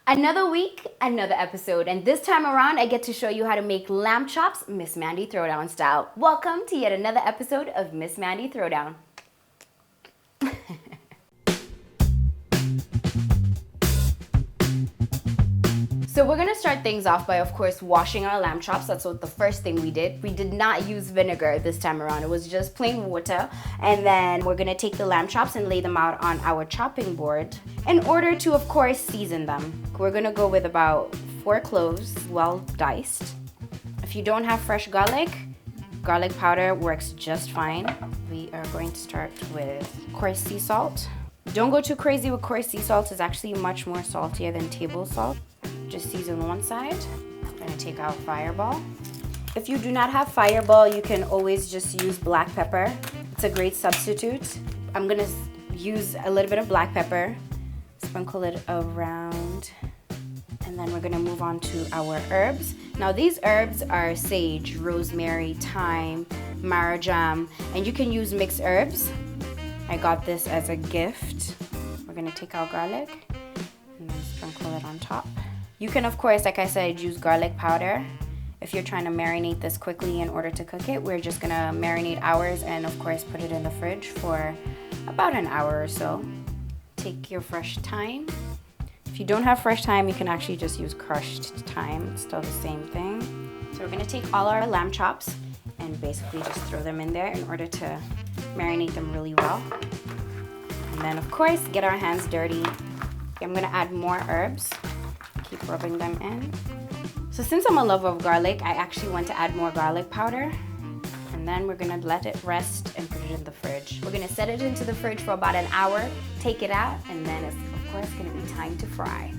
Another week, another episode, and this time around I get to show you how to make lamb chops Miss Mandi Throwdown style. Welcome to yet another episode of Miss Mandi Throwdown. So we're gonna start things off by, of course, washing our lamb chops. That's what the first thing we did. We did not use vinegar this time around. It was just plain water. And then we're gonna take the lamb chops and lay them out on our chopping board in order to, of course, season them. We're gonna go with about 4 cloves, well diced. If you don't have fresh garlic powder works just fine. We are going to start with coarse sea salt. Don't go too crazy with coarse sea salt. It's actually much more saltier than table salt. Just season one side. I'm gonna take out Fireball. If you do not have Fireball, you can always just use black pepper. It's a great substitute. I'm gonna use a little bit of black pepper, sprinkle it around, and then we're gonna move on to our herbs. Now these herbs are sage, rosemary, thyme, marjoram, and you can use mixed herbs. I got this as a gift. We're gonna take out garlic and then sprinkle it on top. You can, of course, like I said, use garlic powder. If you're trying to marinate this quickly in order to cook it, we're just gonna marinate ours and, of course, put it in the fridge for about an hour or so. Take your fresh thyme. If you don't have fresh thyme, you can actually just use crushed thyme. It's still the same thing. So we're gonna take all our lamb chops and basically just throw them in there in order to marinate them really well. And then, of course, get our hands dirty. I'm gonna add more herbs. Keep rubbing them in. So since I'm a lover of garlic, I actually want to add more garlic powder. And then we're gonna let it rest and put it in the fridge. We're gonna set it into the fridge for about an hour, take it out, and then it's, of course, gonna be time to fry.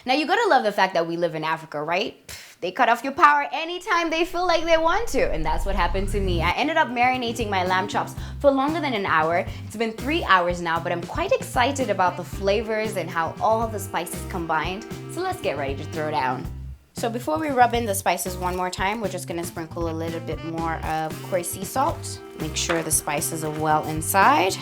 Now you gotta love the fact that we live in Africa, right? They cut off your power anytime they feel like they want to, and that's what happened to me. I ended up marinating my lamb chops for longer than an hour. It's been 3 hours now, but I'm quite excited about the flavors and how all the spices combined. So let's get ready to throw down. So before we rub in the spices one more time, we're just gonna sprinkle a little bit more of coarse sea salt. Make sure the spices are well inside.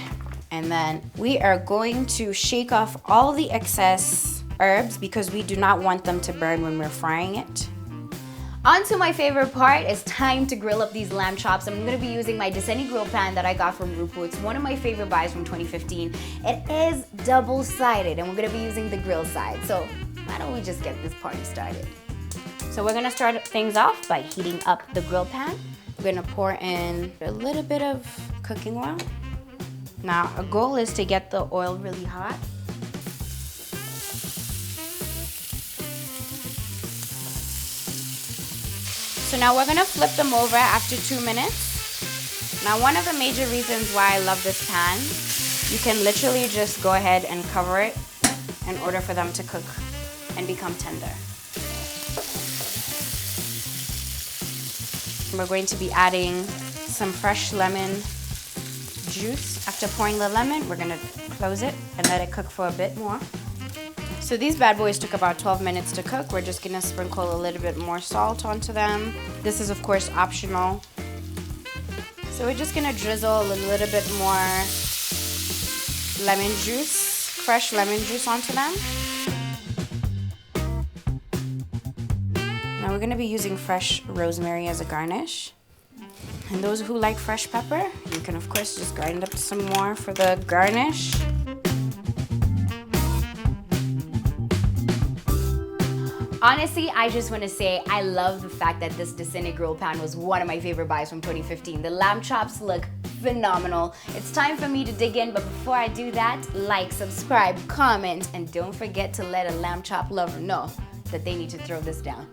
And then we are going to shake off all the excess herbs because we do not want them to burn when we're frying it. On to my favorite part. It's time to grill up these lamb chops. I'm gonna be using my Ncheeri grill pan that I got from Rupu. It's one of my favorite buys from 2015. It is double-sided and we're gonna be using the grill side. So why don't we just get this party started? So we're gonna start things off by heating up the grill pan. We're gonna pour in a little bit of cooking oil. Now, our goal is to get the oil really hot. So now we're gonna flip them over after 2 minutes. Now one of the major reasons why I love this pan, you can literally just go ahead and cover it in order for them to cook and become tender. We're going to be adding some fresh lemon juice. After pouring the lemon, we're gonna close it and let it cook for a bit more. So these bad boys took about 12 minutes to cook. We're just gonna sprinkle a little bit more salt onto them. This is, of course, optional. So we're just gonna drizzle a little bit more lemon juice, fresh lemon juice onto them. Now we're gonna be using fresh rosemary as a garnish. And those who like fresh pepper, you can, of course, just grind up some more for the garnish. Honestly, I just want to say I love the fact that this Ncheeri grill pan was one of my favorite buys from 2015. The lamb chops look phenomenal. It's time for me to dig in, but before I do that, like, subscribe, comment, and don't forget to let a lamb chop lover know that they need to throw this down.